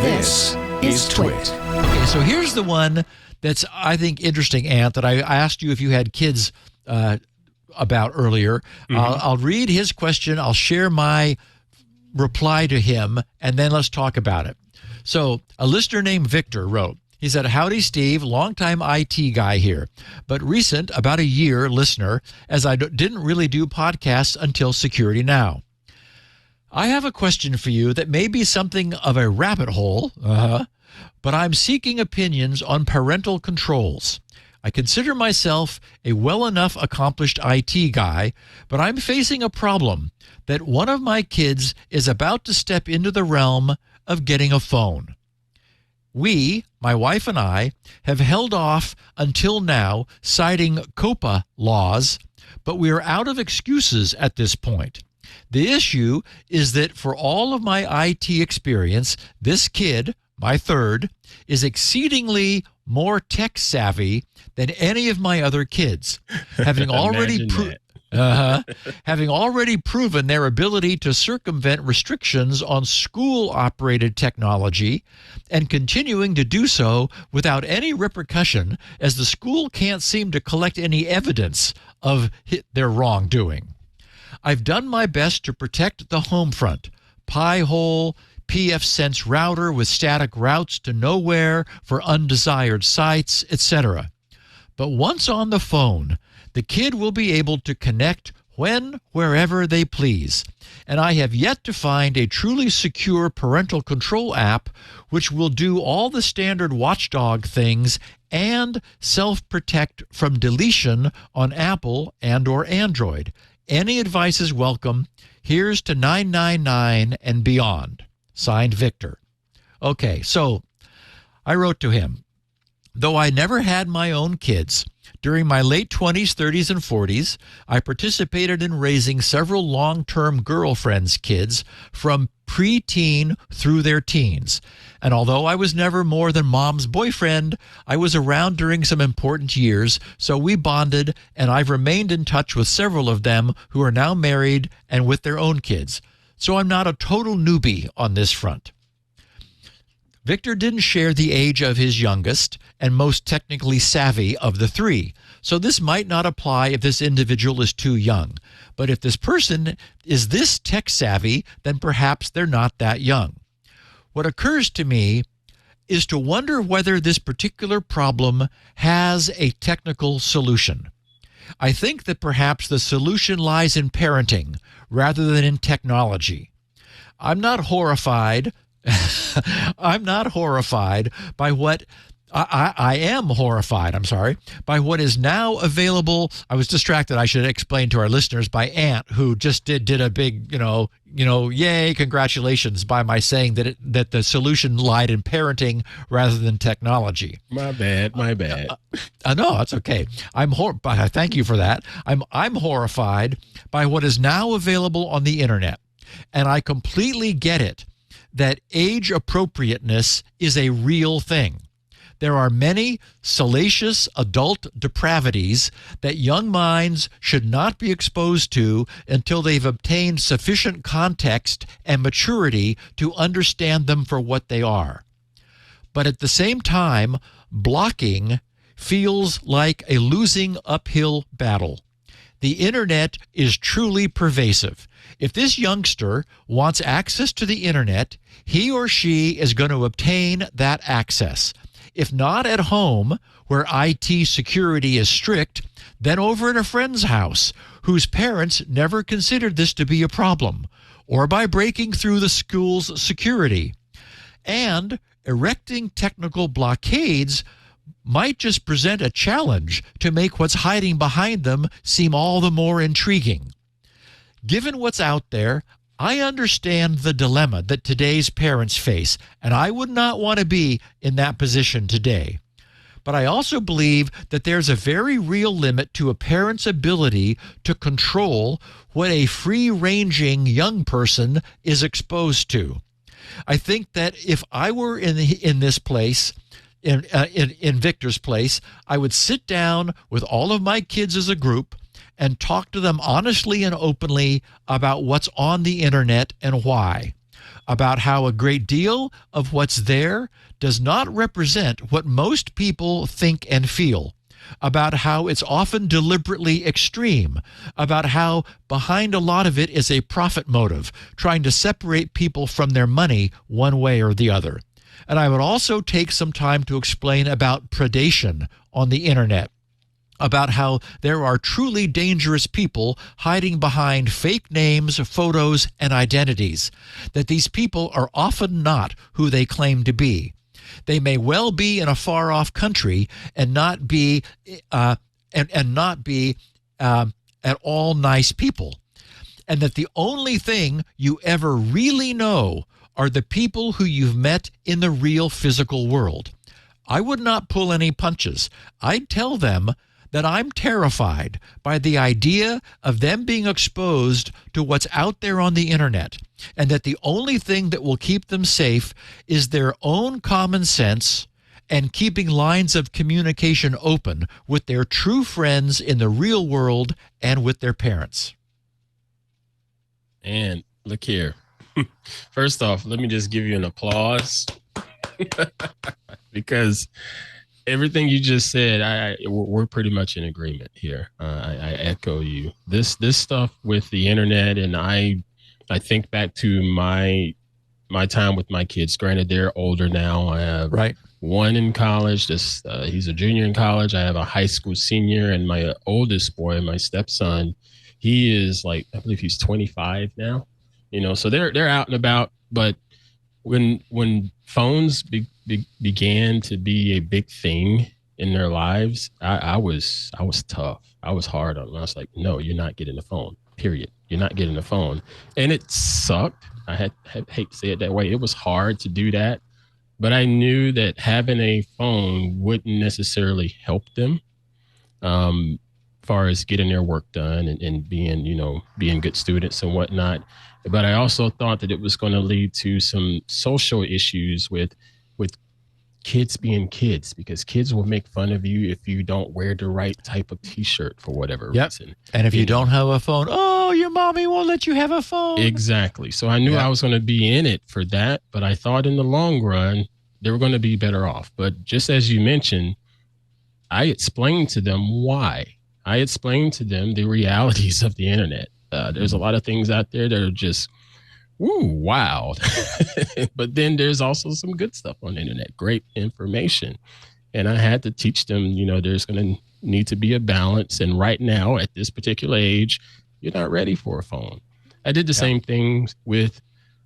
This is TWiT. Okay, so here's the one that's, I think, interesting, Ant, that I asked you if you had kids about earlier. I'll read his question. I'll share my reply to him, and then let's talk about it. So a listener named Victor wrote, he said, "Howdy, Steve, longtime IT guy here, but recent, about a year listener, as I didn't really do podcasts until Security Now. I have a question for you that may be something of a rabbit hole, but I'm seeking opinions on parental controls. I consider myself a well enough accomplished IT guy, but I'm facing a problem that one of my kids is about to step into the realm of getting a phone. We, my wife and I, have held off until now, citing COPPA laws, but we are out of excuses at this point. The issue is that for all of my IT experience, this kid, my third, is exceedingly more tech savvy than any of my other kids, having already having already proven their ability to circumvent restrictions on school-operated technology and continuing to do so without any repercussion, as the school can't seem to collect any evidence of their wrongdoing. I've done my best to protect the home front, Pi-hole, pfSense router with static routes to nowhere for undesired sites, etc. But once on the phone, the kid will be able to connect wherever they please, and I have yet to find a truly secure parental control app which will do all the standard watchdog things and self-protect from deletion on Apple and/or Android. Any advice is welcome. Here's to 999 and beyond. Signed, Victor." Okay, so I wrote to him, "Though I never had my own kids, during my late 20s, 30s, and 40s, I participated in raising several long-term girlfriends' kids from pre-teen through their teens. And although I was never more than mom's boyfriend, I was around during some important years, so we bonded, and I've remained in touch with several of them who are now married and with their own kids. So I'm not a total newbie on this front." Victor didn't share the age of his youngest and most technically savvy of the three, so this might not apply if this individual is too young. But if this person is this tech savvy, then perhaps they're not that young. What occurs to me is to wonder whether this particular problem has a technical solution. I think that perhaps the solution lies in parenting rather than in technology. I'm not horrified by what I am horrified, by what is now available. I was distracted, I should explain to our listeners, by Ant, who just did a big, yay, congratulations, by my saying that the solution lied in parenting rather than technology. My bad. No, that's okay. Thank you for that. I'm horrified by what is now available on the internet, and I completely get it that age appropriateness is a real thing. There are many salacious adult depravities that young minds should not be exposed to until they've obtained sufficient context and maturity to understand them for what they are. But at the same time, blocking feels like a losing uphill battle. The internet is truly pervasive. If this youngster wants access to the internet, he or she is going to obtain that access. If not at home, where IT security is strict, then over at a friend's house, whose parents never considered this to be a problem, or by breaking through the school's security. And erecting technical blockades might just present a challenge to make what's hiding behind them seem all the more intriguing. Given what's out there, I understand the dilemma that today's parents face, and I would not want to be in that position today. But I also believe that there's a very real limit to a parent's ability to control what a free-ranging young person is exposed to. I think that if I were in this place, in Victor's place, I would sit down with all of my kids as a group and talk to them honestly and openly about what's on the internet and why. about how a great deal of what's there does not represent what most people think and feel, about how it's often deliberately extreme, about how behind a lot of it is a profit motive, trying to separate people from their money one way or the other. And I would also take some time to explain about predation on the internet, about how there are truly dangerous people hiding behind fake names, photos, and identities, that these people are often not who they claim to be. They may well be in a far-off country and not be at all nice people, and that the only thing you ever really know are the people who you've met in the real physical world. I would not pull any punches. I'd tell them that I'm terrified by the idea of them being exposed to what's out there on the internet, and that the only thing that will keep them safe is their own common sense and keeping lines of communication open with their true friends in the real world and with their parents. And look here. First off, let me just give you an applause because everything you just said, we're pretty much in agreement here. I echo you. This stuff with the internet, and I think back to my time with my kids. Granted, they're older now. I have one in college. He's a junior in college. I have a high school senior, and my oldest boy, my stepson, he is I believe he's 25 now. So they're out and about. But when phones began to be a big thing in their lives, I was tough. I was hard on them. I was like, no, you're not getting the phone, period. You're not getting the phone. And it sucked. I hate to say it that way. It was hard to do that, but I knew that having a phone wouldn't necessarily help them as far as getting their work done and being good students and whatnot. But I also thought that it was going to lead to some social issues with kids being kids, because kids will make fun of you if you don't wear the right type of T-shirt for whatever reason. And if you don't have a phone, oh, your mommy won't let you have a phone. Exactly. So I knew I was going to be in it for that, but I thought in the long run, they were going to be better off. But just as you mentioned, I explained to them why. I explained to them the realities of the internet. There's a lot of things out there that are just, wow. But then there's also some good stuff on the internet, great information. And I had to teach them, there's going to need to be a balance. And right now, at this particular age, you're not ready for a phone. I did the same thing with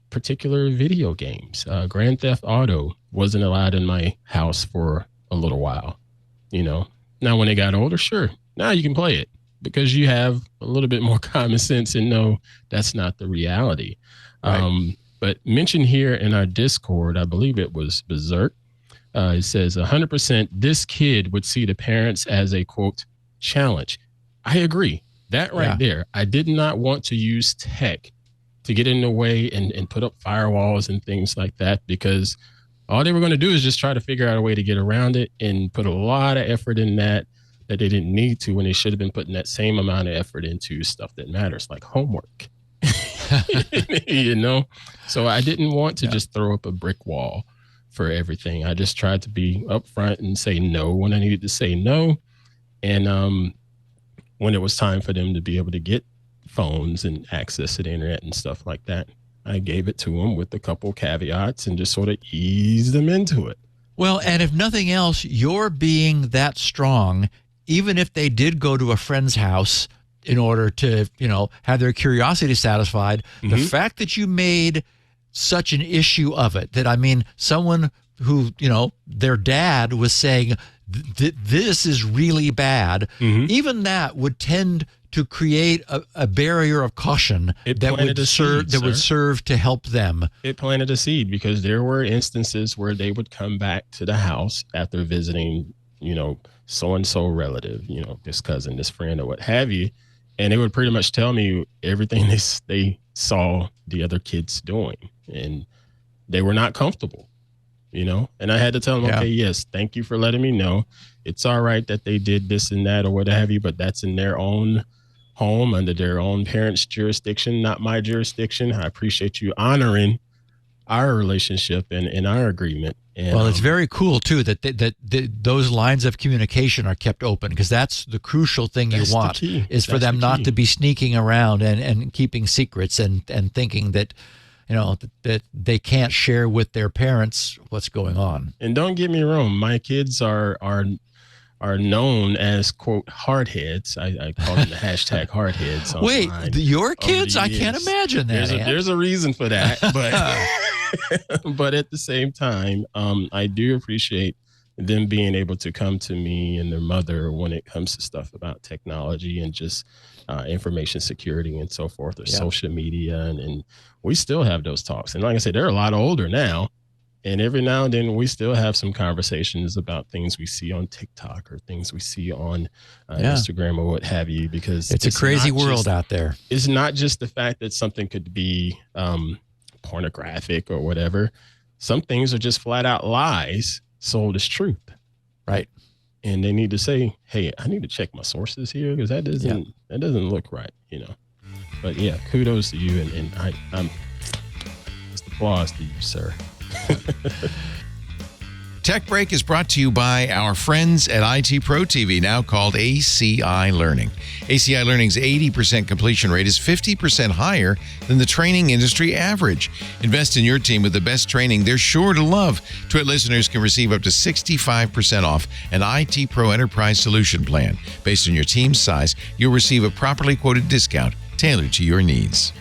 particular video games. Grand Theft Auto wasn't allowed in my house for a little while. Now when they got older, sure, now you can play it, because you have a little bit more common sense and know that's not the reality. Right. But mentioned here in our Discord, I believe it was Berserk, it says 100% this kid would see the parents as a, quote, challenge. I agree. That right there. I did not want to use tech to get in the way and put up firewalls and things like that, because all they were going to do is just try to figure out a way to get around it and put a lot of effort in that they didn't need to, when they should have been putting that same amount of effort into stuff that matters, like homework. So I didn't want to just throw up a brick wall for everything. I just tried to be upfront and say no when I needed to say no. And when it was time for them to be able to get phones and access to the internet and stuff like that, I gave it to them with a couple caveats and just sort of eased them into it. Well, and if nothing else, you're being that strong, even if they did go to a friend's house in order to, have their curiosity satisfied. The fact that you made such an issue of it, that, someone who, their dad was saying, this is really bad, even that would tend to create a barrier of caution that would serve to help them. It planted a seed, because there were instances where they would come back to the house after visiting, so-and-so relative, this cousin, this friend, or what have you. And they would pretty much tell me everything they saw the other kids doing, and they were not comfortable, and I had to tell them, okay, yes, thank you for letting me know. It's all right that they did this and that or what have you, but that's in their own home, under their own parents' jurisdiction, not my jurisdiction. I appreciate you honoring our relationship and our agreement. And, well, it's very cool too that those lines of communication are kept open, because that's the crucial thing you want is for them not to be sneaking around and keeping secrets and thinking that, you know, that they can't share with their parents what's going on. And don't get me wrong, my kids are known as, quote, hardheads. I call them the hashtag hardheads. Wait, your kids? I can't imagine that. There's a reason for that, but but at the same time, I do appreciate them being able to come to me and their mother when it comes to stuff about technology and just information security and so forth, or social media, and we still have those talks. And like I said, they're a lot older now. And every now and then we still have some conversations about things we see on TikTok or things we see on Instagram or what have you, because it's a crazy world out there. It's not just the fact that something could be pornographic or whatever. Some things are just flat out lies sold as truth. Right. And they need to say, hey, I need to check my sources here, because that doesn't look right, you know. But yeah, kudos to you, and I'm just applause to you, sir. Tech Break is brought to you by our friends at IT Pro TV, now called ACI Learning. ACI Learning's 80% completion rate is 50% higher than the training industry average. Invest in your team with the best training they're sure to love. TWiT listeners can receive up to 65% off an IT Pro Enterprise Solution Plan. Based on your team's size, you'll receive a properly quoted discount tailored to your needs.